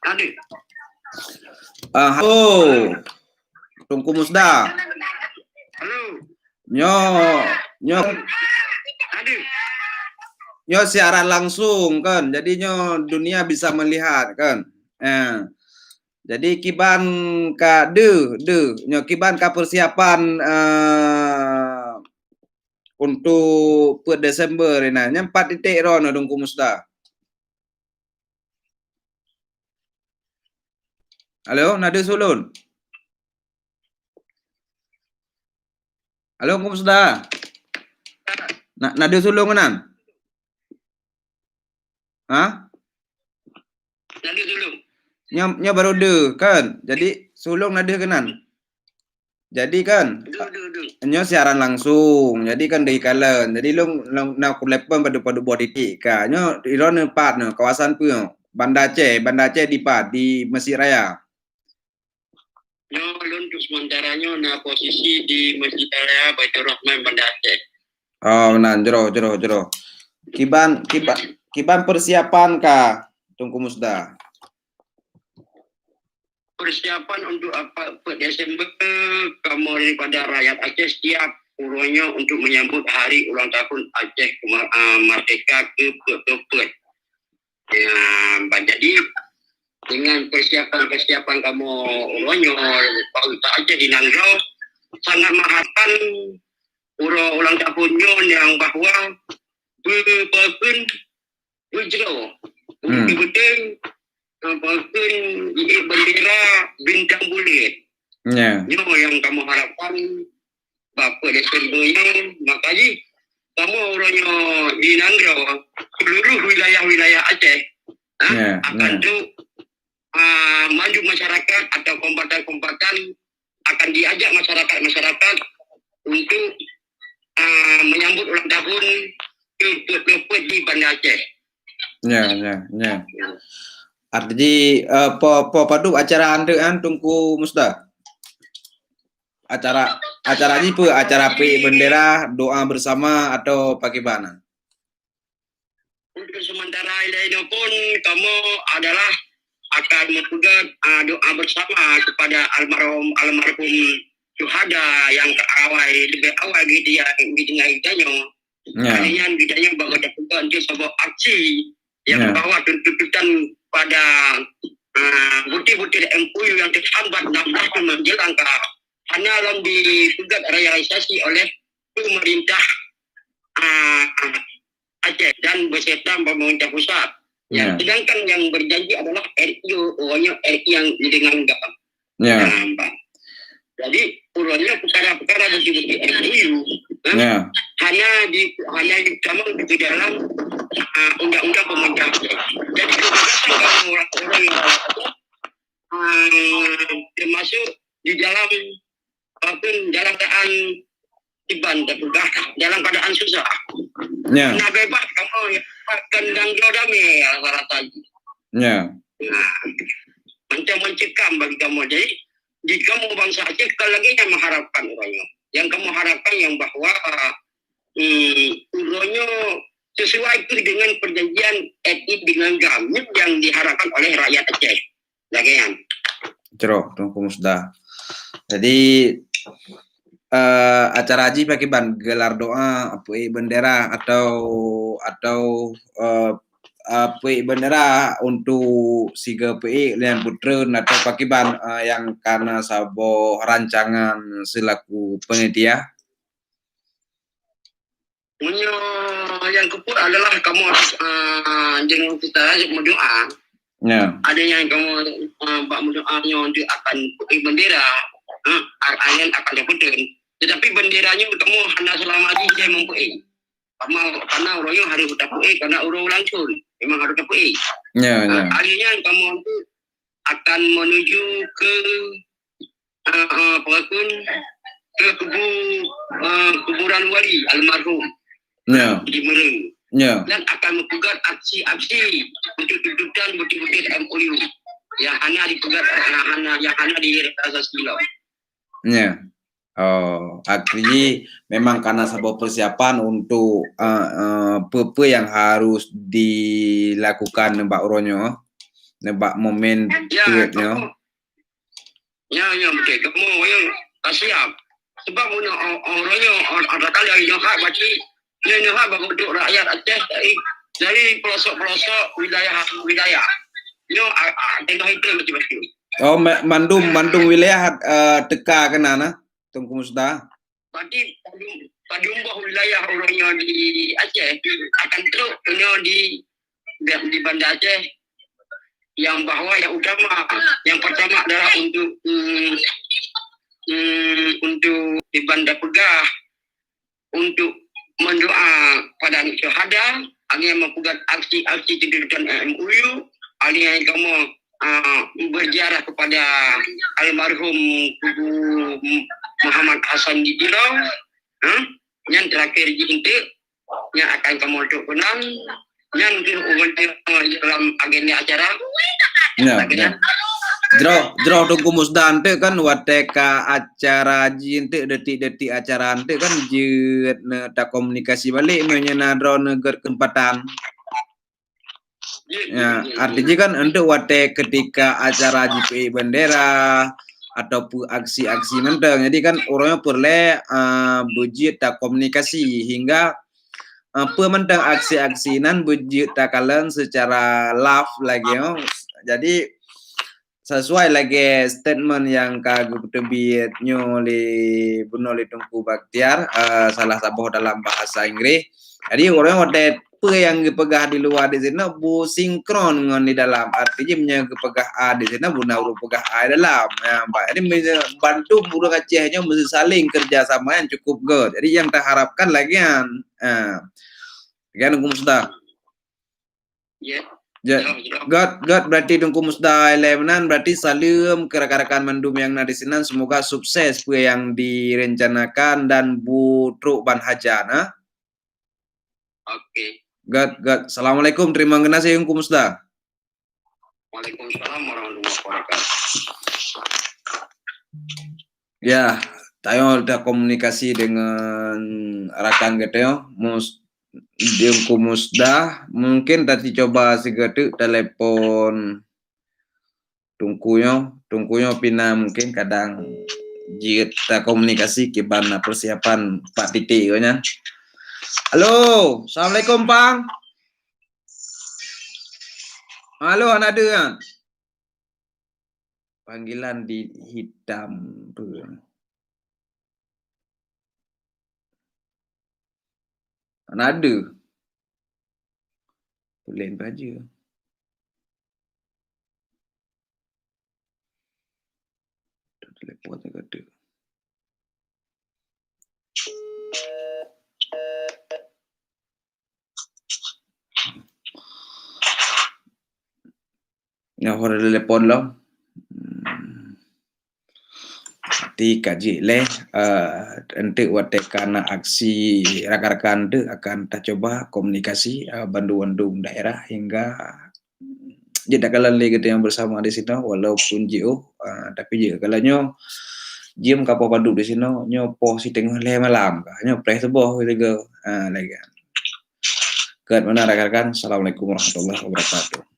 Adi. Halo, Tungku Musda. Halo. Nyo Adi. Nyo siaran langsung kan, jadi nyo dunia bisa melihat kan. Jadi kiban ka nyo kiban ka persiapan untuk per Desember ini. Nya 4 titik ron Tungku Musda. Halo, Nade Sulun. Halo, Tungku Musda. Nade Sulun kenan? Hah? Nade Sulung. Nya baru de kan. Jadi sulung nade kenan. Jadi kan nyo siaran langsung. Jadi kan dari kalen. Jadi lu nak kulepan pada buat titik ka. Nyo iron part no kawasan pu Banda Aceh di Mesir Raya. Nyo untuk sementara nyo na posisi di Masjid Raya Baitur Rahman Banda Aceh. Oh, nah jero. Kiban persiapan ka Tungku Musda. Persiapan untuk apa Desember kamu daripada rakyat Aceh setiap urunya untuk menyambut hari ulang tahun Aceh merdeka ke-20. Ya, jadi dengan persiapan kamu urunya bangsa Aceh di Nanggau sangat mengharapkan ulang tahunnya yang bahwa berpakun berjero betul bahkan bendera bintang bulat. Itu yang kamu harapkan Bapak Desembernya. Makanya kamu orangnya di Nanggau seluruh wilayah-wilayah Aceh akan tuh maju masyarakat atau kombatan-kombatan akan diajak masyarakat untuk menyambut ulang tahun ke-20 di Banda Aceh. Ya. Artinya padu acara andean Tungku Musda. Acara ini acara bendera doa bersama atau bagaimana? Untuk sementara ini pun kamu adalah akan membuat doa bersama kepada almarhum syuhada yang lebih awal gitu ya hidupnya. Kalian hidupnya bawa dapat untuk sebuah aksi yang bawa tuntutan pada bukti-bukti MOU yang terhambat 16 menjelang hanya dalam digugat realisasi oleh pemerintah Aceh dan beserta pemerintah pusat. Sedangkan yang berjanji adalah RI yang didengarkan. Jadi urutnya perkara-perkara bukti-bukti MOU hanya dikamu di dalam undang-undang pemerintah. Jadi kebebasan orang yang termasuk di dalam keadaan tiban dalam keadaan susah. Nah bebas kamu kendang damai rata-rata. Macam mencekam bagi kamu. Jadi di kamu bangsa Aceh sekali lagi yang mengharapkan orangnya. Yang kamu harapkan yang bahwa urutnya sesuai dengan perjanjian etik dengan GAM yang diharapkan oleh rakyat Aceh. Lagian. Tungku Musda. Jadi acara haji pakai gelar doa bendera atau bendera untuk siga PI dan putra atau pakai yang karena sabo rancangan selaku penitia. Yang keput adalah kamu jangan kita berdoa. Adanya yang kamu berdoanya untuk akan bendera, akan dapetin. Tetapi benderanya kamu hanya selama ini saya mempunyai. Karena orangnya harus dapat karena orang langsung memang harus dapat. Akhirnya kamu akan menuju ke kuburan wali almarhum di Mereng. Dan akan membuat aksi-aksi untuk tuntutan bukti-bukti MOU yang hanya dipegat yang hanya di Rasa Silau. Artinya memang karena sebuah persiapan untuk yang harus dilakukan Mbak Uronyo. nebak momen Ya, duitnya. Ya, betul. Kamu yang tak siap. Sebab orangnya ada kali yang nyohak baca, dia nyohak untuk rakyat Aceh dari pelosok-pelosok wilayah. Nyo tengah itu betul-betul. Oh, Bandung wilayah teka kena na Tengku Musda. Berarti padumbuh wilayah orangnya di Aceh akan terus di Banda Aceh yang bahwa yang utama, yang pertama adalah untuk di Banda Pegah untuk mendoa pada syuhada, ada yang mempunyai aksi tindakan MUU, ada yang kamu berziarah kepada almarhum Kubu Muhammad Hasan di Dilau, yang terakhir jintik yang akan kamu lakukan, yang dalam agenda acara. Ya. Jero Tengku Musda ante kan wateka acara jinte detik-detik acara ante kan jeut tak komunikasi balik menyena drone neger kempatan. Ya, artinya kan untuk wate ketika acara JPI bendera ataupun aksi-aksi menteng. Jadi kan orangnya perle bujit tak komunikasi hingga pementang aksi-aksi nan bujit tak kalian secara live lagi yo. Jadi sesuai lagi statement yang kagum terbit nyoli bunoli Tengku Baktiar salah satu dalam bahasa Inggris. Jadi orang wate yang gepegah di luar di sini bu sinkron dengan di dalam, artinya punya gepegah A di sini bu nauru pegah A di dalam ya Pak. Jadi bantu burung Acehnya mesti saling kerjasama yang cukup good. Jadi yang kita harapkan lagi kan Tengku Musda. God berarti Tengku Musda elemenan berarti salim ke rekan-rekan Mandum yang di sini, semoga sukses yang direncanakan dan bu truk ban hajana. Oke. God. Assalamualaikum, terima kasih Tengku Musda. Waalaikumsalam warahmatullahi wabarakatuh. Ya, tayo udah komunikasi dengan rekan kita Tengku Musda. Mungkin tadi coba segitu telepon tungkunya pina mungkin kadang jika komunikasi kibana persiapan Pak Titi nya. Halo, assalamualaikum Pang. Halo, anak kan? Panggilan di hitam tuh. Ada. Boleh baju. Telepon juga ada. Ya, orang telepon lo. Di kaji nanti watekana aksi rakan-rakan tu akan kita coba komunikasi bandu-bandu daerah hingga jeda kalian lagi yang bersama di sini walaupun jauh tapi jika kalian jam kapal bandu di sini nyopo si tengah le malam nyo press sebuah gitu lagi. Kat mana rakan-rakan, assalamualaikum warahmatullahi wabarakatuh.